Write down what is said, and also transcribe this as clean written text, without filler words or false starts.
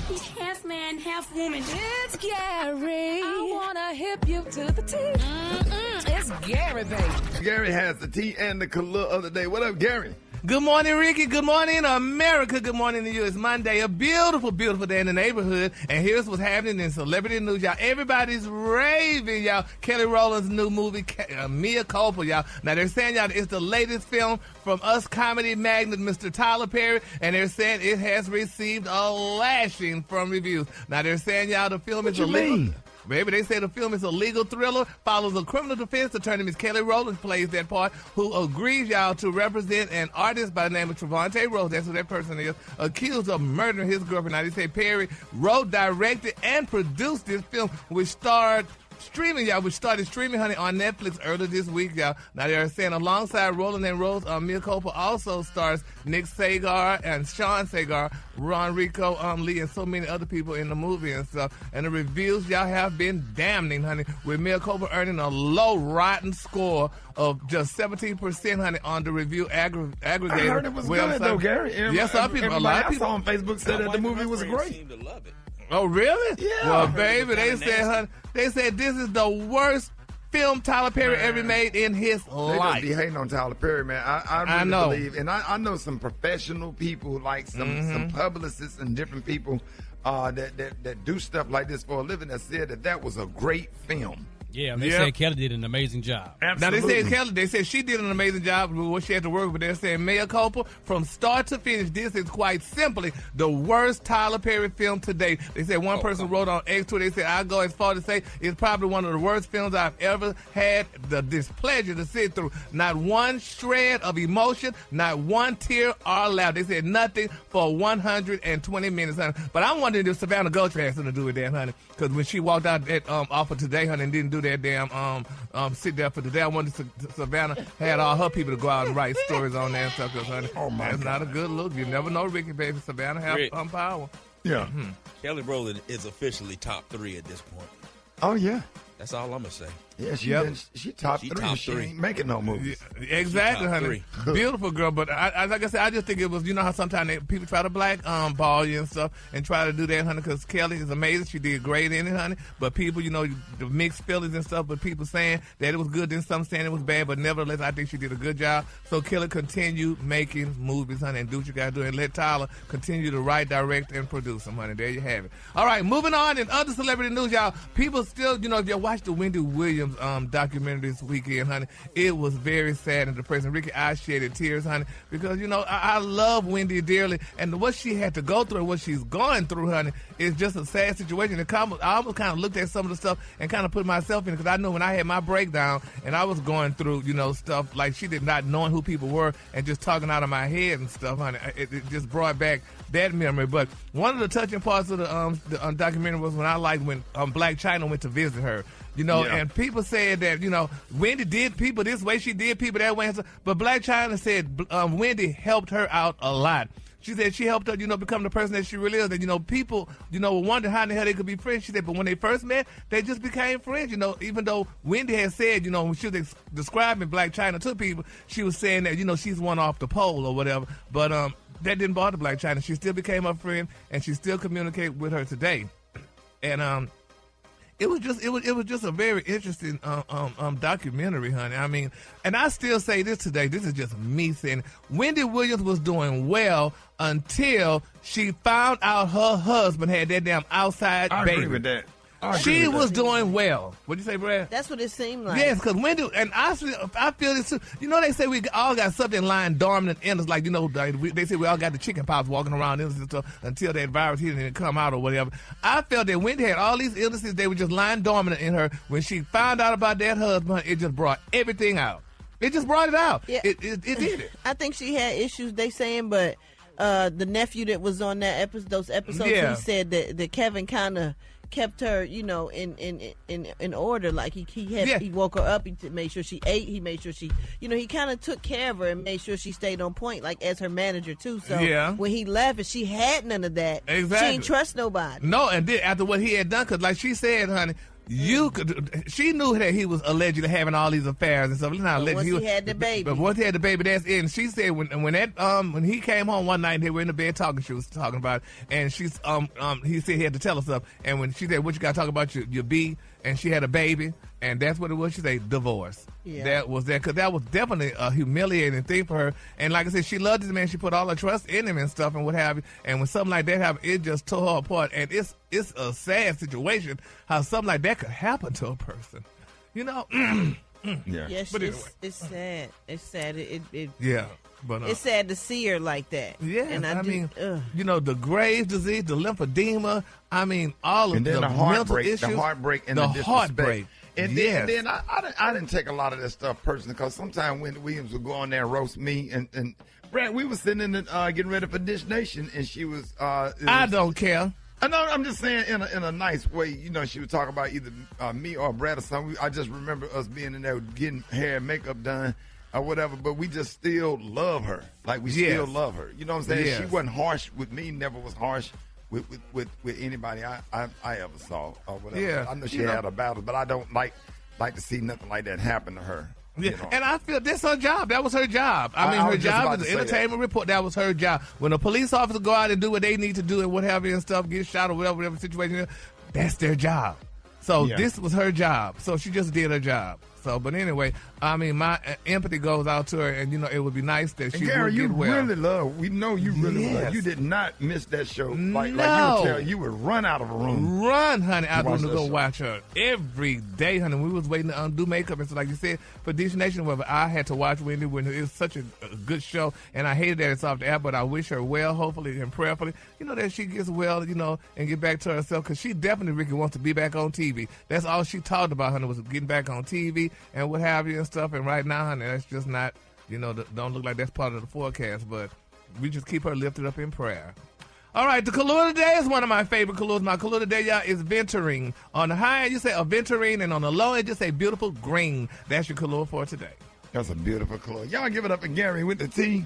He's half man, half woman. It's Gary. I wanna hip you to the T. It's Gary, baby. Gary has the tea and the color of the day. What up, Gary? Good morning, Ricky. Good morning, America. Good morning to you. It's Monday, a beautiful, beautiful day in the neighborhood. And here's what's happening in celebrity news, y'all. Everybody's raving, y'all. Kelly Rowland's new movie, Mia Culpa, y'all. Now, they're saying, y'all, it's the latest film from us comedy magnate, Mr. Tyler Perry. And they're saying it has received a lashing from reviews. Now, they're saying, y'all, the film is illegal. Baby, they say the film is a legal thriller, follows a criminal defense attorney, Miss Kelly Rowland plays that part, who agrees, y'all, to represent an artist by the name of Trevante Rose, that's who that person is, accused of murdering his girlfriend. Now, they say Perry wrote, directed, and produced this film, which started streaming, honey, on Netflix earlier this week, y'all. Now, they're saying alongside Roland and Rose, Mia Culpa also stars Nick Sagar and Sean Sagar, Ron Rico, Lee, and so many other people in the movie and stuff. And the reviews, y'all, have been damning, honey, with Mia Culpa earning a low, rotten score of just 17%, honey, on the review aggregator. I heard it was good, though, Gary. Yes, some people, a lot of people I saw on Facebook said that the movie was great. Seemed to love it. Oh, really? Yeah. Well, baby, they said, honey, they said this is the worst film Tyler Perry ever made in his They life. just be hating on Tyler Perry, man. I really know. believe, and I know some professional people, like some publicists and different people that do stuff like this for a living, that said that was a great film. Yeah, they said Kelly did an amazing job. Absolutely. Now, they said she did an amazing job with what she had to work with. They're saying Mia Culpa, from start to finish, this is quite simply the worst Tyler Perry film to date. They said one person wrote on X Twitter, they said, I'll go as far to say it's probably one of the worst films I've ever had the displeasure to sit through. Not one shred of emotion, not one tear or laugh. They said nothing for 120 minutes, honey. But I'm wondering if Savannah Gulch had something to do with that, honey. Because when she walked out at, off of Today, honey, and didn't do that damn sit there for Today, I wondered if Savannah had all her people to go out and write stories on that and stuff. Cause, honey, that's not a good look. You never know, Ricky, baby. Savannah have power. Yeah. Kelly Rowland is officially top 3 at this point. Oh, yeah. That's all I'm going to say. Yeah, she top She 3. top She 3. ain't making no movies. Yeah, exactly, Top honey. 3. Beautiful girl, but like I said, I just think it was, you know how sometimes people try to blackball you and stuff and try to do that, honey, because Kelly is amazing. She did great in it, honey. But people, you know, the mixed feelings and stuff, but people saying that it was good, then some saying it was bad, but nevertheless, I think she did a good job. So Kelly, continue making movies, honey, and do what you got to do, and let Tyler continue to write, direct, and produce them, honey. There you have it. All right, moving on in other celebrity news, y'all. People still, you know, if you watch the Wendy Williams documentary this weekend, honey, it was very sad and depressing. Ricky, I shedded tears, honey, because, you know, I love Wendy dearly, and what she had to go through and what she's going through, honey, is just a sad situation. I almost kind of looked at some of the stuff and kind of put myself in it, because I know when I had my breakdown and I was going through, you know, stuff like she did, not knowing who people were and just talking out of my head and stuff, honey, it just brought back that memory. But one of the touching parts of the documentary was when Black China went to visit her. You know, and people said that, you know, Wendy did people this way, she did people that way. But Black China said Wendy helped her out a lot. She said she helped her, you know, become the person that she really is. And, you know, people, you know, wonder how in the hell they could be friends. She said, but when they first met, they just became friends, you know, even though Wendy had said, you know, when she was describing Black China to people, she was saying that, you know, she's one off the pole or whatever. But that didn't bother Black China. She still became her friend, and she still communicates with her today. And, it was just a very interesting documentary, honey. I mean, and I still say this today. This is just me saying, Wendy Williams was doing well until she found out her husband had that damn outside baby. I agree with that. She was doing well. What'd you say, Brad? That's what it seemed like. Yes, because Wendy, and I feel this too. You know, they say we all got something lying dormant in us, like, you know, they say we all got the chicken pox walking around in us and stuff until that virus hit and it come out or whatever. I felt that Wendy had all these illnesses, they were just lying dormant in her. When she found out about that husband, it just brought everything out. It just brought it out. Yeah. It did it. I think she had issues, they saying, but the nephew that was on those episodes, he said that Kevin kind of kept her, you know, in order. Like he woke her up. He made sure she ate. He made sure she, you know, he kind of took care of her and made sure she stayed on point, like as her manager too. So when he left, and she had none of that. Exactly. She didn't trust nobody. No, and then after what he had done, because like she said, honey, She knew that he was allegedly having all these affairs and stuff. Once he had the baby. But once he had the baby, that's it. And she said when he came home one night and they were in the bed talking, she was talking about it, and he said he had to tell her stuff. And when she said, "What you got to talk about your B?" and she had a baby, and that's what it was. She said, "Divorce." Yeah. That was that, because that was definitely a humiliating thing for her. And like I said, she loved this man. She put all her trust in him and stuff and what have you. And when something like that happened, it just tore her apart. And it's a sad situation how something like that could happen to a person. You know? Yeah. Yes, but anyway. It's sad. It's sad. Yeah. But, it's sad to see her like that. Yeah, and I mean, you know, the Graves' disease, the lymphedema, I mean, all of the mental issues. The heartbreak and the disrespect. Heartbreak. And then I didn't take a lot of that stuff personally, because sometimes Wendy Williams would go on there and roast me. And Brad, we were sitting in the, getting ready for Dish Nation, and she was. I don't care. No, I'm just saying in a nice way. You know, she would talk about either me or Brad or something. I just remember us being in there getting hair and makeup done or whatever, but we just still love her. Like, we still love her. You know what I'm saying? Yes. She wasn't harsh with me, never was harsh with anybody I ever saw or whatever. Yeah. I know she had a battle, but I don't like to see nothing like that happen to her. Yeah, you know? and I feel that's her job. That was her job. I mean, her job is an entertainment report. That was her job. When a police officer go out and do what they need to do and what have you and stuff, get shot or whatever situation is, that's their job. So this was her job. So she just did her job. So, but anyway, I mean, my empathy goes out to her, and, you know, it would be nice that she would get well. Really love. We know you really love. You did not miss that show. Like you would tell, you would run out of a room. Run, honey. I want to go watch her every day, honey. We was waiting to do makeup, and so, like you said, for Dish Nation, whatever, I had to watch Wendy when it was such a good show, and I hated that it's off the air, but I wish her well, hopefully and prayerfully, you know, that she gets well, you know, and get back to herself, because she definitely, Ricky, wants to be back on TV. That's all she talked about, honey, was getting back on TV and what have you and stuff. And right now, honey, that's just not, you know, don't look like that's part of the forecast, but we just keep her lifted up in prayer. All right, the color of the day is one of my favorite colors. My color today, y'all, is venturine. On the high end, you say aventurine, and on the low end, just say beautiful green. That's your color for today. That's a beautiful color. Y'all give it up for Gary with the T.